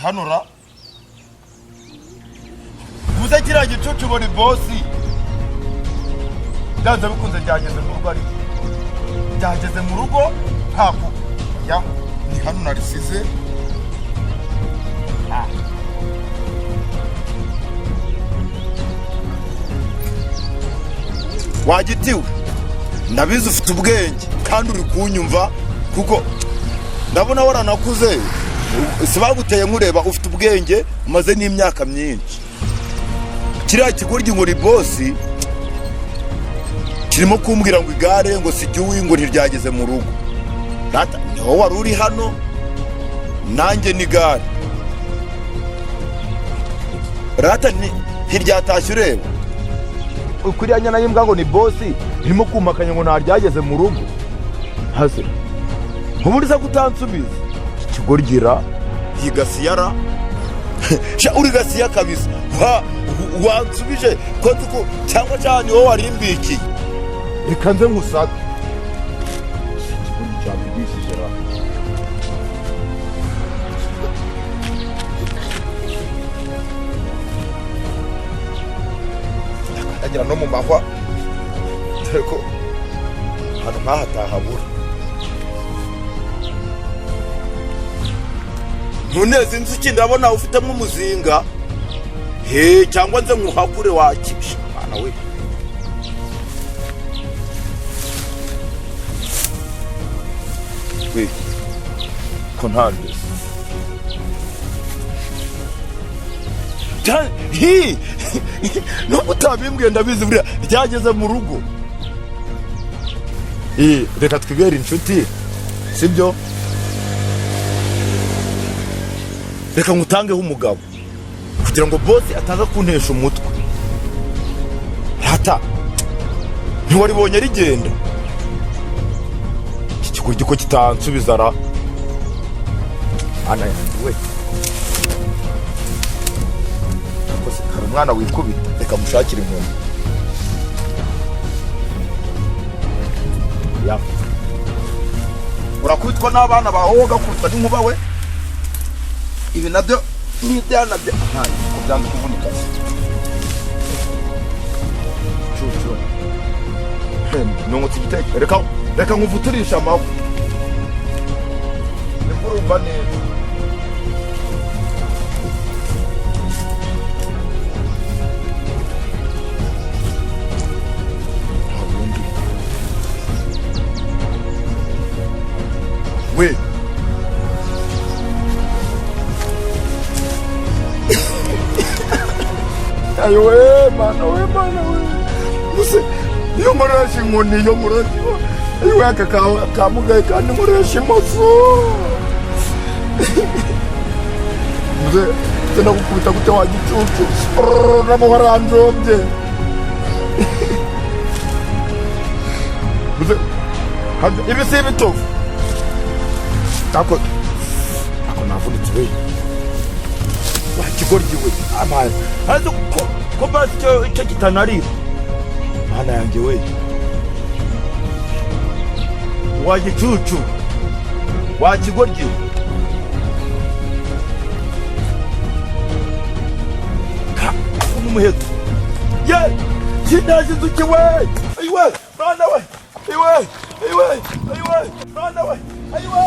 Hanura Muze kira gicucu bori bossi Ndaza bikunze byageze mu rugo ari byageze mu rugo hapo ya ni hano narisize wagitiwe ndabizi ufite ubwenge kandi uri kunyumva kuko ndabona waranakuze sibaguteye nkureba ufite ubwenge umaze n'imyaka myinshi kiriya kigoryi ngo ni bosi kirimo kumbwira ngo igare ngo sijyuwi ngo ntiryageze mu rugo data niho wari uri hano nanjye n'igare rata ntiryatashye ureba kuriya nyana y'imbwa ngo ni bosi irimo kumakanya ngo ntaryageze mu rugo hase ubundi se kutansubiza kigorgira higasiyara sha uri gasiya kabisa wansubije ko tuko cyangwa cyane wowe warimbikiye reka nze nkusaka kigorgi cyabigishije ra agira no mu mahwa ariko hano nkahatahabura ntuneze inzuki ndabona ufitemo umuzinga cyangwa nze nkuhakure wakibisha bana we ko ntandese nubwo utabimbwiye ndabizi buriya ryageze mu rugo reka twibere inshuti sibyo reka ngutangeho umugabo kugira ngo bosi ataza kuntesha umutwe hata ntiwaribonye rigenda iki kigoryi ko kitansubiza ra ana yanjye we kose kari umwana wikubita reka mushakire inkoni ya urakubitwa n'abana bawe woga kurutwa n'inkuba we ibi nabyo n'ibyana byo ntayo kubyanga kuvunika cucu nungutse igiteke reka nkuvuturisha amavu nikurumva neza we ayowe mana we muse iyo murashi inkoni iyo murashi ayowe aka kamugaye kandi murashi imoso muse tena gukubita gute wa gicucu namuharanjobye muse ibi si ibitovu ako navunitse we wakigoryi we amaye haze ko basi icyo kitanarira mana yanjye we wagicucu wakigoryi n'umuheto ye kindaje inzuki we ayiwe mana we ayiwe mana we ayiwe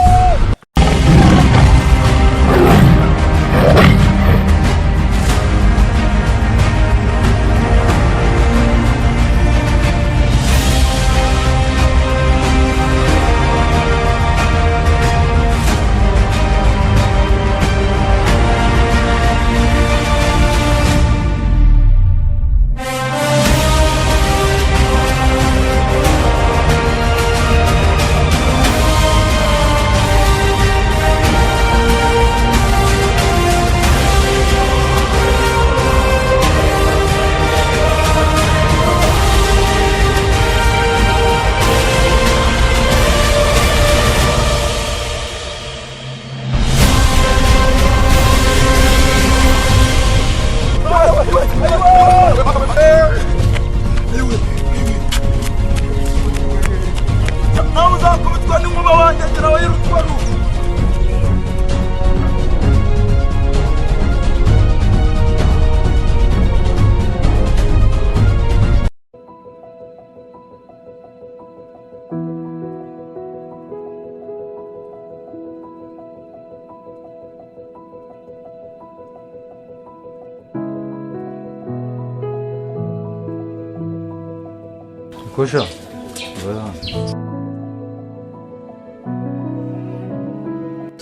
Kosha.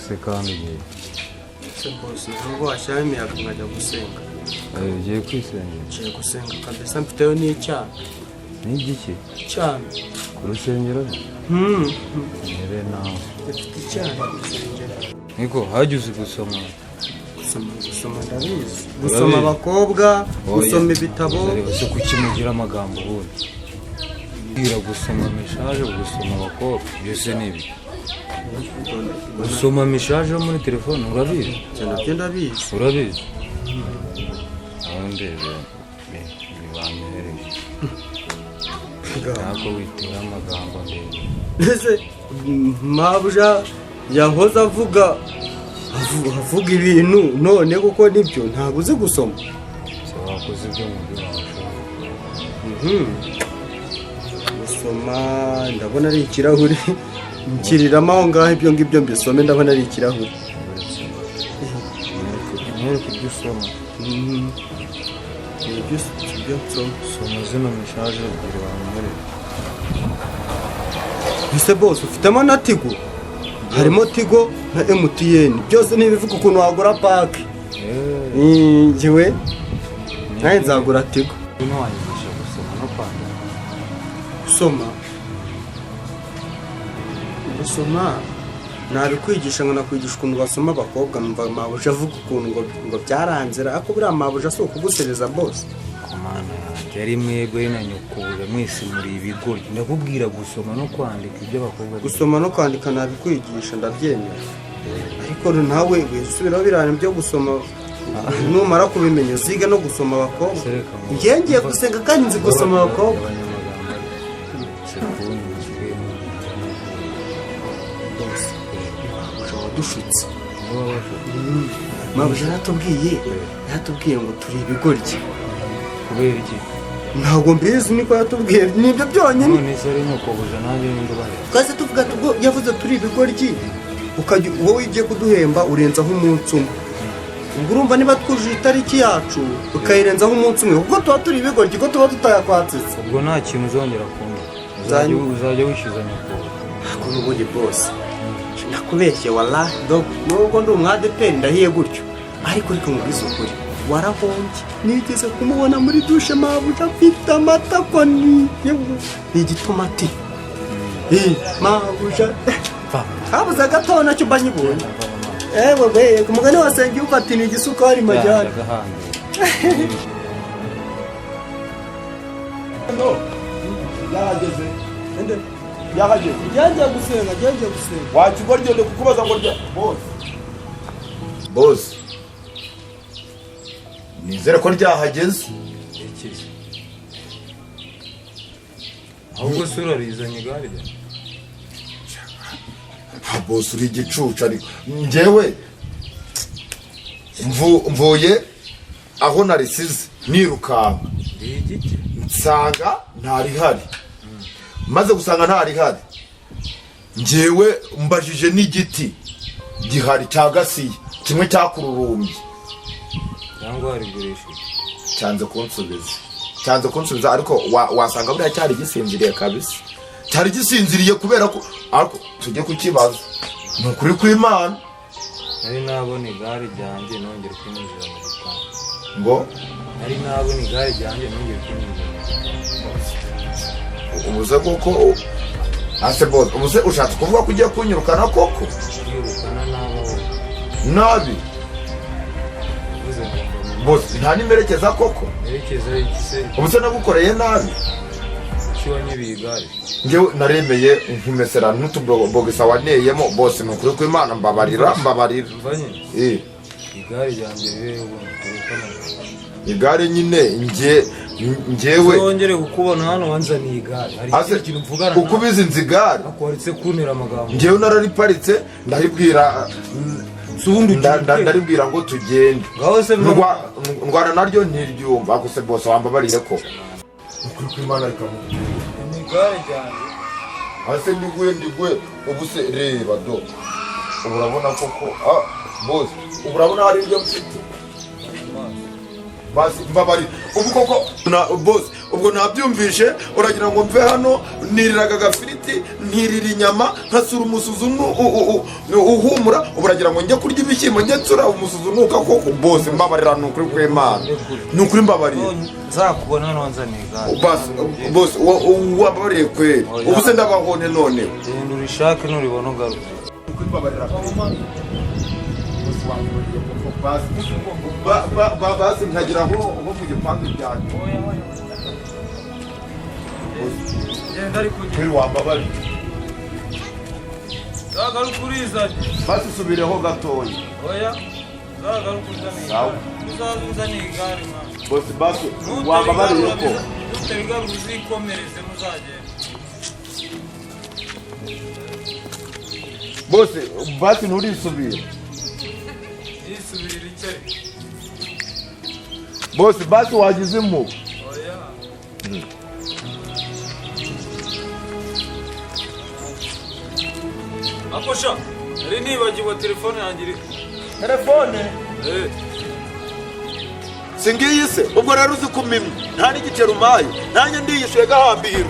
Sekandi. Se boss ntabwo washyiraho imiyaga nkajya gusenga. Ugiye kwisengera. Ngiye gusenga kabisa mfiteyo n'icyaha. Ni igiki? Cyane. Ku rusengero? Nere nawe. Mfite icyaha gusengera. Niko hajya uzi gusoma. Gusoma ndabizi. Gusoma abakobwa, gusoma ibitabo. Ese kuki mugira amagambo ubundi? Bwira gusoma message, gusoma abakobwa. Byose ni ibi. Gusoma message muri telefone urabizi? Cyane ndabizi. Urabizi? Ndebe bibanyereje. Ntabwo witera amagambo ndende. Ese mabuja yahoze avuga ibintu none kuko nibyo ntabwo uzi gusoma. Se wakoze ibyo mu byo gusoma ndabona ari ikirahuri nkiriramo aho ngaho ibyo ngibyo mbisome ndabona ari ikirahuri. Nwereke ibyo usoma. Ibyo nsoma. Soma zino message ebyiri banyereje. Ese boss ufitemo na Tigo? Harimo Tigo na MTN. Byose nibivuga ukuntu wagura pack. Njyewe naye nzagura Tigo. Uno wanyigisha gusoma no kwandika. Gusoma nabikwigisha ngo nakwigisha ukuntu basoma abakobwa numva mabuja avuga ukuntu ngo byaranzira ako buriya mabuja si ukugusereza boss. Komana yari mwebwe na nyukubura mwese muri ibigo ndakubwira gusoma no kwandika ibyo abakobwa. Gusoma no kwandika nabikwigisha ndabyemera. Ariko nawe wisubiraho birane byo gusoma numara kubimenya uziga no gusoma abakobwa. Ngiye gusenga kandi nzi gusoma abakobwa. Dushutse mabuja yatubwiye ngo turi ibigoryi. Kubera iki? Ntabwo mbizi niko yatubwiye nibyo byonyine. None se ari nkukobuja nanjye n'indobahe. Kaze tuvuga tubwo yavuze turi ibigoryi ukajya wowe ugiye kuduhemba urenzaho umunsi umwe. Ubwo urumva niba twuje itariki yacu ukayirenzaho umunsi umwe ubwo tuba turi ibigoryi ko tuba tutayakwatse. Ubwo nta kintu uzongera kumva. Uzajya wishyuzanya ko. Ako n'ubundi boss. Nakubeshye wallahi nubwo ndi umwadeperi ndahiye gutyo. Ariko reka ngubize ukuri. Warahombye nigeze kumubona muri dushe mabuja afite amatako ni igitomati. Mabuja habuze gato nacyo banyibonye. We kumugani wasenge ufata ni igisukari majyana. No. Yahageze. Ende yahageze. Jya gusenga. Wakigoryo de kukubaza ngo rya boss. Nizere ko ryahageze. Ikizi. Ahubwo sura rizanye igare rya. Boss uri igicucu ariko njyewe mvuye aho narisize nirukanka. Igiki? Nsanga ntarihari. Maze gusanga ntarihari. Njyewe mbajije n'igiti gihari cyagasiye kimwe cyakururumbye. Cyangwa arigurisha. Cyanze kunsubiza ariko wasanga buriya cyari gisinziriye kabisa. Cyari gisinziriye kubera ko ariko tujye kukibaza. Nukuri kw'Imana. Ari nabona igare ryanjye nongera kwinjira mu gitabo. Ngo ari nabona igare ryanjye nongera kwinjira mu gitabo. Ubuze koko ase boss ubuze ushatse kuvuga ko ugiye kunyirukana koko. Kwirukana Nabi. Boss nta nimerekeza koko. Merekeza ikise. Ubuze nagukoreye nabi. Kiwanye bigare. Ngewe naremeye nkumesera n'utubogisa waneyemo boss nukuri kw'Imana mbabarira. Mbanye. Igare ryanjye rero turukana. Igare nyine ngewe wongere kukubona hano wanzaniye igare. Hari ikintu mvugana. Uko bizinze igare. Akwaritse kuntera amagambo. Ngewe narariparitse ndahibwira ndaribwira ngo tugende. Ngaho se ndwana naryo ntiryumva ako se boss wambabarire ko. Ukuri kw'Imana rikamubwira. Igare ryanjye. Ase ndigwe ubuse reba do. Urabona koko boss urabona hari ibyo mfite. Basi mbabari ubu koko na boss ubwo nabyumvishe uragira ngo mve hano niriraga agafiriti ntirira inyama nkasura umusuzumu uhumura uragira ngo njye kurya ibishyimbo njye nsura umusuzunuka koko bose mbabarira ni ukuri kw'Imana ni ukuri mbabarira nzakubona nonzane igare bose wababariye kweri ubu se ndabahone noneho genda urishake nuribona ugaruka ukuri mbabarira basi nkagira aho mu gipangu byanjye genda ariko kweri wambabari zagaruka urizanye basi subireho gatoya oya zagaruka uzane igare uzaza uzane igare basi wambabariye ko utarigaruka uzikomereze muzagenda bose basi nturisubira yisubirira icyo bose basi wagize impuhwe oya akosha nari nibagiwe telefone yanjye iri telefone singiyi se ubwo rero uzi kumimya nta n'igiceri umpaye nanjye ndiyishuye gahambira